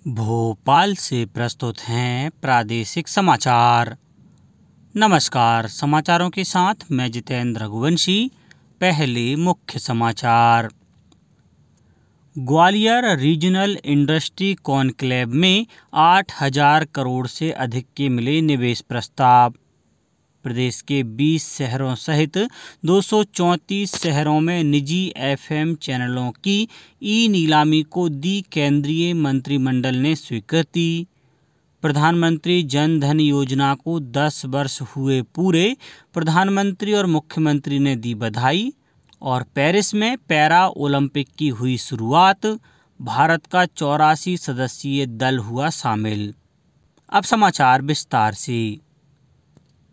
भोपाल से प्रस्तुत हैं प्रादेशिक समाचार। नमस्कार, समाचारों के साथ मैं जितेंद्र रघुवंशी। पहले मुख्य समाचार। ग्वालियर रीजनल इंडस्ट्री कॉन्क्लेव में 8,000 करोड़ से अधिक के मिले निवेश प्रस्ताव। प्रदेश के 20 शहरों सहित 234 शहरों में निजी एफएम चैनलों की ई नीलामी को दी केंद्रीय मंत्रिमंडल ने स्वीकृति। प्रधानमंत्री जन धन योजना को 10 वर्ष हुए पूरे, प्रधानमंत्री और मुख्यमंत्री ने दी बधाई। और पेरिस में पैरा ओलंपिक की हुई शुरुआत, भारत का 84 सदस्यीय दल हुआ शामिल। अब समाचार विस्तार से।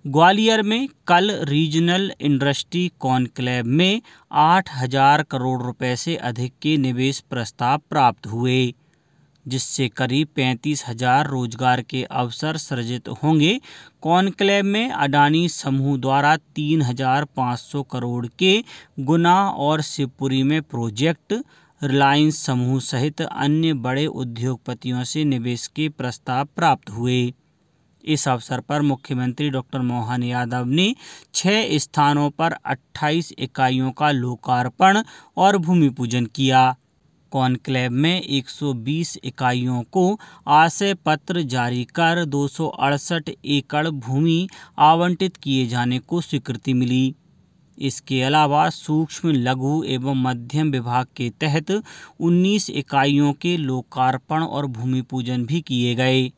ग्वालियर में कल रीजनल इंडस्ट्री कॉन्क्लेव में 8,000 करोड़ रुपए से अधिक के निवेश प्रस्ताव प्राप्त हुए, जिससे करीब 35,000 रोजगार के अवसर सृजित होंगे। कॉन्क्लेव में अडानी समूह द्वारा 3,500 करोड़ के गुना और शिवपुरी में प्रोजेक्ट, रिलायंस समूह सहित अन्य बड़े उद्योगपतियों से निवेश के प्रस्ताव प्राप्त हुए। इस अवसर पर मुख्यमंत्री डॉक्टर मोहन यादव ने 6 स्थानों पर 28 इकाइयों का लोकार्पण और भूमि पूजन किया। कॉन्क्लेव में 120 इकाइयों को आशय पत्र जारी कर 268 एकड़ भूमि आवंटित किए जाने को स्वीकृति मिली। इसके अलावा सूक्ष्म, लघु एवं मध्यम विभाग के तहत 19 इकाइयों के लोकार्पण और भूमि पूजन भी किए गए।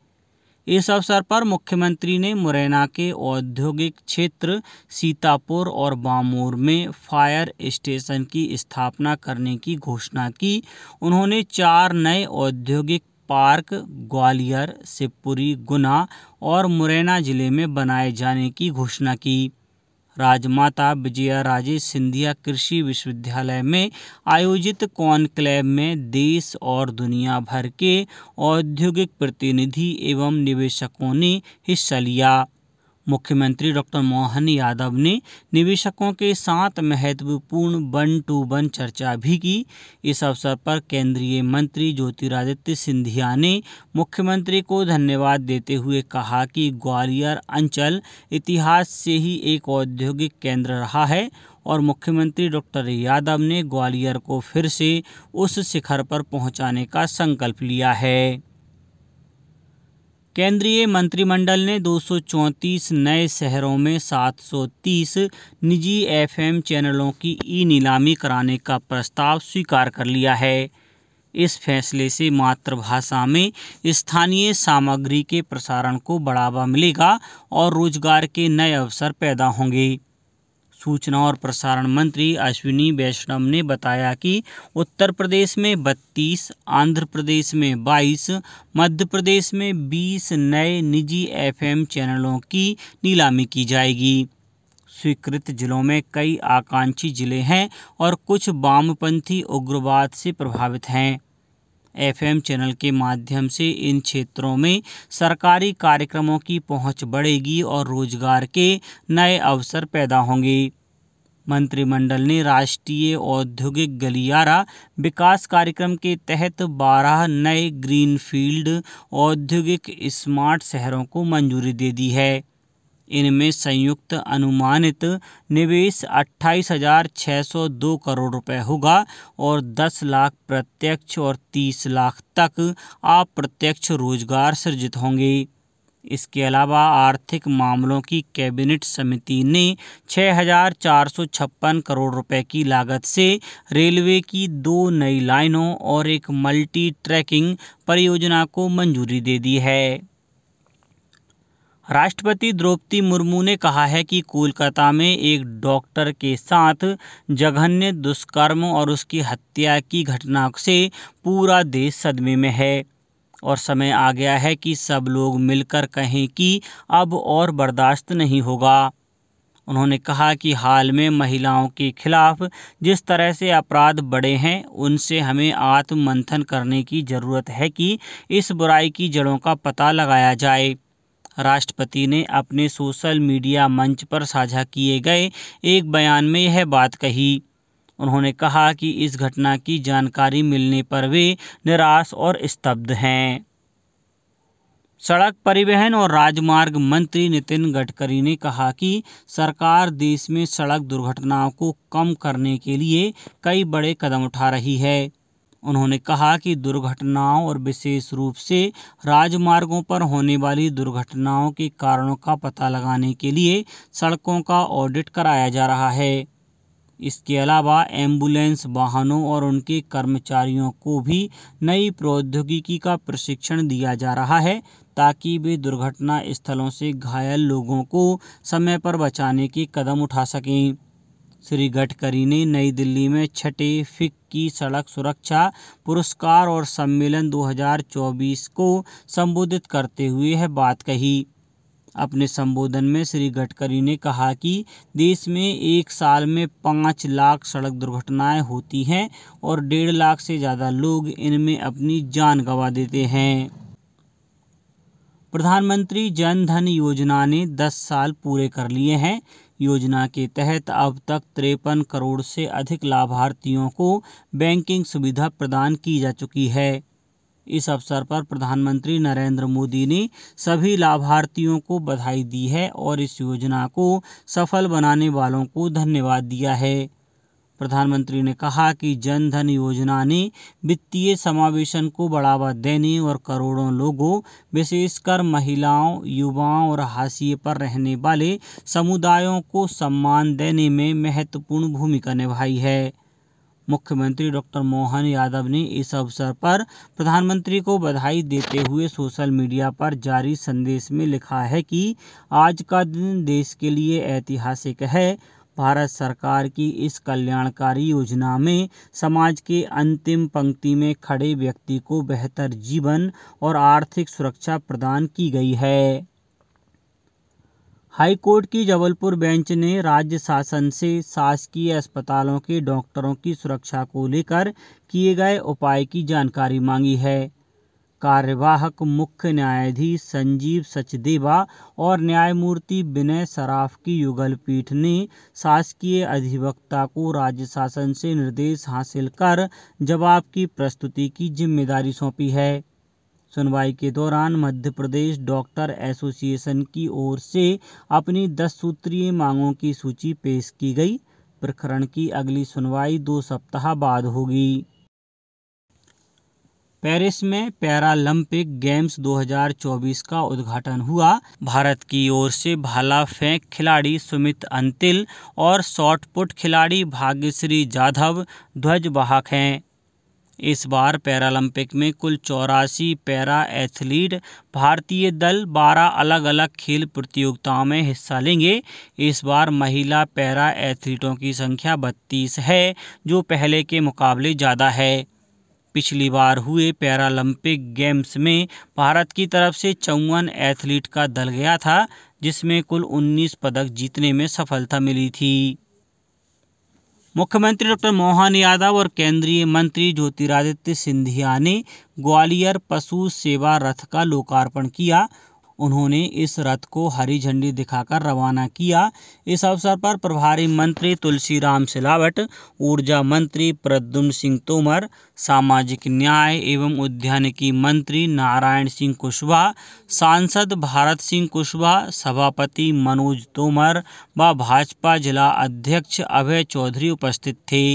इस अवसर पर मुख्यमंत्री ने मुरैना के औद्योगिक क्षेत्र सीतापुर और बामोर में फायर स्टेशन की स्थापना करने की घोषणा की। उन्होंने 4 नए औद्योगिक पार्क ग्वालियर, शिवपुरी, गुना और मुरैना जिले में बनाए जाने की घोषणा की। राजमाता विजयाराजे सिंधिया कृषि विश्वविद्यालय में आयोजित कॉन्क्लेव में देश और दुनिया भर के औद्योगिक प्रतिनिधि एवं निवेशकों ने हिस्सा लिया। मुख्यमंत्री डॉक्टर मोहन यादव ने निवेशकों के साथ महत्वपूर्ण 1-to-1 चर्चा भी की। इस अवसर पर केंद्रीय मंत्री ज्योतिरादित्य सिंधिया ने मुख्यमंत्री को धन्यवाद देते हुए कहा कि ग्वालियर अंचल इतिहास से ही एक औद्योगिक केंद्र रहा है और मुख्यमंत्री डॉक्टर यादव ने ग्वालियर को फिर से उस शिखर पर पहुंचाने का संकल्प लिया है। केंद्रीय मंत्रिमंडल ने 234 नए शहरों में 730 निजी एफएम चैनलों की ई नीलामी कराने का प्रस्ताव स्वीकार कर लिया है। इस फैसले से मातृभाषा में स्थानीय सामग्री के प्रसारण को बढ़ावा मिलेगा और रोजगार के नए अवसर पैदा होंगे। सूचना और प्रसारण मंत्री अश्विनी वैष्णव ने बताया कि उत्तर प्रदेश में 32, आंध्र प्रदेश में 22, मध्य प्रदेश में 20 नए निजी एफएम चैनलों की नीलामी की जाएगी। स्वीकृत जिलों में कई आकांक्षी जिले हैं और कुछ वामपंथी उग्रवाद से प्रभावित हैं। एफएम चैनल के माध्यम से इन क्षेत्रों में सरकारी कार्यक्रमों की पहुंच बढ़ेगी और रोजगार के नए अवसर पैदा होंगे। मंत्रिमंडल ने राष्ट्रीय औद्योगिक गलियारा विकास कार्यक्रम के तहत 12 नए ग्रीनफील्ड औद्योगिक स्मार्ट शहरों को मंजूरी दे दी है। इनमें संयुक्त अनुमानित निवेश 28,602 करोड़ रुपए होगा और 10 लाख प्रत्यक्ष और 30 लाख तक अप्रत्यक्ष रोजगार सृजित होंगे। इसके अलावा आर्थिक मामलों की कैबिनेट समिति ने 6,456 करोड़ रुपए की लागत से रेलवे की 2 नई लाइनों और एक मल्टी ट्रैकिंग परियोजना को मंजूरी दे दी है। राष्ट्रपति द्रौपदी मुर्मू ने कहा है कि कोलकाता में एक डॉक्टर के साथ जघन्य दुष्कर्म और उसकी हत्या की घटना से पूरा देश सदमे में है और समय आ गया है कि सब लोग मिलकर कहें कि अब और बर्दाश्त नहीं होगा। उन्होंने कहा कि हाल में महिलाओं के खिलाफ जिस तरह से अपराध बढ़े हैं, उनसे हमें आत्ममंथन करने की ज़रूरत है कि इस बुराई की जड़ों का पता लगाया जाए। राष्ट्रपति ने अपने सोशल मीडिया मंच पर साझा किए गए एक बयान में यह बात कही। उन्होंने कहा कि इस घटना की जानकारी मिलने पर वे निराश और स्तब्ध हैं। सड़क परिवहन और राजमार्ग मंत्री नितिन गडकरी ने कहा कि सरकार देश में सड़क दुर्घटनाओं को कम करने के लिए कई बड़े कदम उठा रही है। उन्होंने कहा कि दुर्घटनाओं और विशेष रूप से राजमार्गों पर होने वाली दुर्घटनाओं के कारणों का पता लगाने के लिए सड़कों का ऑडिट कराया जा रहा है। इसके अलावा एम्बुलेंस वाहनों और उनके कर्मचारियों को भी नई प्रौद्योगिकी का प्रशिक्षण दिया जा रहा है ताकि वे दुर्घटना स्थलों से घायल लोगों को समय पर बचाने के कदम उठा सकें। श्री गडकरी ने नई दिल्ली में छठे फिक्की सड़क सुरक्षा पुरस्कार और सम्मेलन 2024 को संबोधित करते हुए यह बात कही। अपने संबोधन में श्री गडकरी ने कहा कि देश में एक साल में 5 लाख सड़क दुर्घटनाएं होती हैं और 1.5 लाख से ज़्यादा लोग इनमें अपनी जान गंवा देते हैं। प्रधानमंत्री जन धन योजना ने 10 साल पूरे कर लिए हैं। योजना के तहत अब तक 53 करोड़ से अधिक लाभार्थियों को बैंकिंग सुविधा प्रदान की जा चुकी है। इस अवसर पर प्रधानमंत्री नरेंद्र मोदी ने सभी लाभार्थियों को बधाई दी है और इस योजना को सफल बनाने वालों को धन्यवाद दिया है। प्रधानमंत्री ने कहा कि जन धन योजना ने वित्तीय समावेशन को बढ़ावा देने और करोड़ों लोगों, विशेषकर महिलाओं, युवाओं और हाशिए पर रहने वाले समुदायों को सम्मान देने में महत्वपूर्ण भूमिका निभाई है। मुख्यमंत्री डॉक्टर मोहन यादव ने इस अवसर पर प्रधानमंत्री को बधाई देते हुए सोशल मीडिया पर जारी संदेश में लिखा है कि आज का दिन देश के लिए ऐतिहासिक है। भारत सरकार की इस कल्याणकारी योजना में समाज के अंतिम पंक्ति में खड़े व्यक्ति को बेहतर जीवन और आर्थिक सुरक्षा प्रदान की गई है। हाईकोर्ट की जबलपुर बेंच ने राज्य शासन से शासकीय अस्पतालों के डॉक्टरों की सुरक्षा को लेकर किए गए उपाय की जानकारी मांगी है। कार्यवाहक मुख्य न्यायाधीश संजीव सचदेवा और न्यायमूर्ति विनय सराफ की युगल पीठ ने शासकीय अधिवक्ता को राज्य शासन से निर्देश हासिल कर जवाब की प्रस्तुति की जिम्मेदारी सौंपी है। सुनवाई के दौरान मध्य प्रदेश डॉक्टर एसोसिएशन की ओर से अपनी 10 सूत्रीय मांगों की सूची पेश की गई। प्रकरण की अगली सुनवाई 2 सप्ताह बाद होगी। पेरिस में पैरालंपिक गेम्स 2024 का उद्घाटन हुआ। भारत की ओर से भाला फेंक खिलाड़ी सुमित अंतिल और शॉटपुट खिलाड़ी भाग्यश्री जाधव ध्वजवाहक हैं। इस बार पैरालंपिक में कुल 84 पैरा एथलीट भारतीय दल 12 अलग अलग खेल प्रतियोगिताओं में हिस्सा लेंगे। इस बार महिला पैरा एथलीटों की संख्या 32 है, जो पहले के मुकाबले ज़्यादा है। पिछली बार हुए पैरालंपिक गेम्स में भारत की तरफ से 54 एथलीट का दल गया था, जिसमें कुल 19 पदक जीतने में सफलता मिली थी। मुख्यमंत्री डॉक्टर मोहन यादव और केंद्रीय मंत्री ज्योतिरादित्य सिंधिया ने ग्वालियर पशु सेवा रथ का लोकार्पण किया। उन्होंने इस रथ को हरी झंडी दिखाकर रवाना किया। इस अवसर पर प्रभारी मंत्री तुलसीराम सिलावट, ऊर्जा मंत्री प्रद्युम्न सिंह तोमर, सामाजिक न्याय एवं उद्यानिकी मंत्री नारायण सिंह कुशवाहा, सांसद भारत सिंह कुशवाहा, सभापति मनोज तोमर व भाजपा जिला अध्यक्ष अभय चौधरी उपस्थित थे।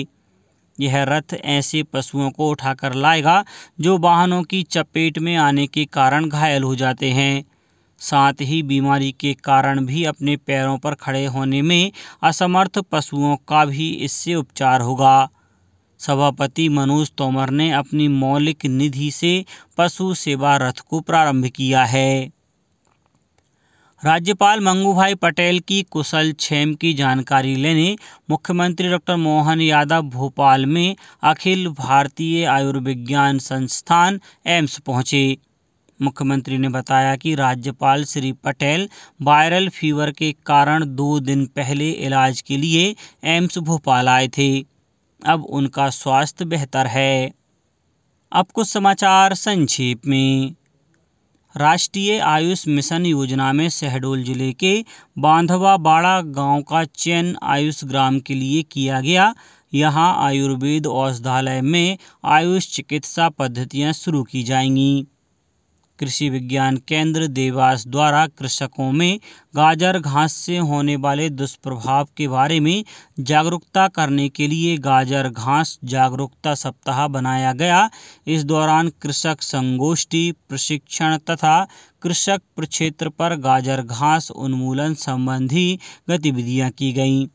यह रथ ऐसे पशुओं को उठाकर लाएगा जो वाहनों की चपेट में आने के कारण घायल हो जाते हैं। साथ ही बीमारी के कारण भी अपने पैरों पर खड़े होने में असमर्थ पशुओं का भी इससे उपचार होगा। सभापति मनोज तोमर ने अपनी मौलिक निधि से पशु सेवा रथ को प्रारंभ किया है। राज्यपाल मंगूभाई पटेल की कुशलक्षेम की जानकारी लेने मुख्यमंत्री डॉक्टर मोहन यादव भोपाल में अखिल भारतीय आयुर्विज्ञान संस्थान एम्स पहुंचे। मुख्यमंत्री ने बताया कि राज्यपाल श्री पटेल वायरल फीवर के कारण 2 दिन पहले इलाज के लिए एम्स भोपाल आए थे। अब उनका स्वास्थ्य बेहतर है। अब कुछ समाचार संक्षेप में। राष्ट्रीय आयुष मिशन योजना में शहडोल जिले के बांधवा बाड़ा गांव का चयन आयुष ग्राम के लिए किया गया। यहां आयुर्वेद औषधालय में आयुष चिकित्सा पद्धतियां शुरू की जाएंगी। कृषि विज्ञान केंद्र देवास द्वारा कृषकों में गाजर घास से होने वाले दुष्प्रभाव के बारे में जागरूकता करने के लिए गाजर घास जागरूकता सप्ताह बनाया गया। इस दौरान कृषक संगोष्ठी, प्रशिक्षण तथा कृषक प्रक्षेत्र पर गाजर घास उन्मूलन संबंधी गतिविधियां की गईं।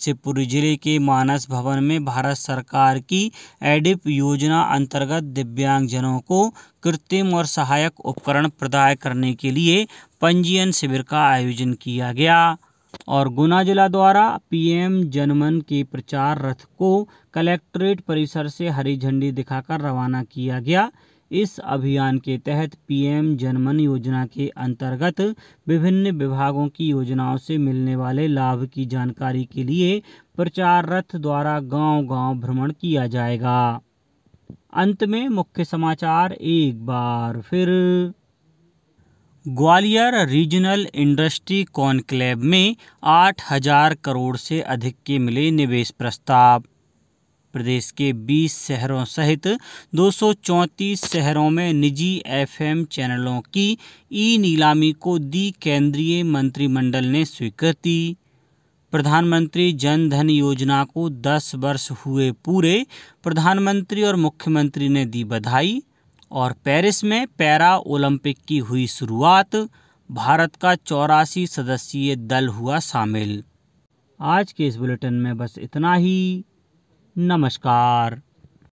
शिवपुरी जिले के मानस भवन में भारत सरकार की एडिप योजना अंतर्गत दिव्यांगजनों को कृत्रिम और सहायक उपकरण प्रदान करने के लिए पंजीयन शिविर का आयोजन किया गया। और गुना जिला द्वारा पीएम जनमन के प्रचार रथ को कलेक्ट्रेट परिसर से हरी झंडी दिखाकर रवाना किया गया। इस अभियान के तहत पीएम जनमन योजना के अंतर्गत विभिन्न विभागों की योजनाओं से मिलने वाले लाभ की जानकारी के लिए प्रचार रथ द्वारा गांव-गांव भ्रमण किया जाएगा। अंत में मुख्य समाचार एक बार फिर। ग्वालियर रीजनल इंडस्ट्री कॉन्क्लेव में 8,000 करोड़ से अधिक के मिले निवेश प्रस्ताव। प्रदेश के 20 शहरों सहित 234 शहरों में निजी एफएम चैनलों की ई नीलामी को दी केंद्रीय मंत्रिमंडल ने स्वीकृति। प्रधानमंत्री जन धन योजना को 10 वर्ष हुए पूरे, प्रधानमंत्री और मुख्यमंत्री ने दी बधाई। और पेरिस में पैरा ओलंपिक की हुई शुरुआत, भारत का 84 सदस्यीय दल हुआ शामिल। आज के इस बुलेटिन में बस इतना ही। नमस्कार।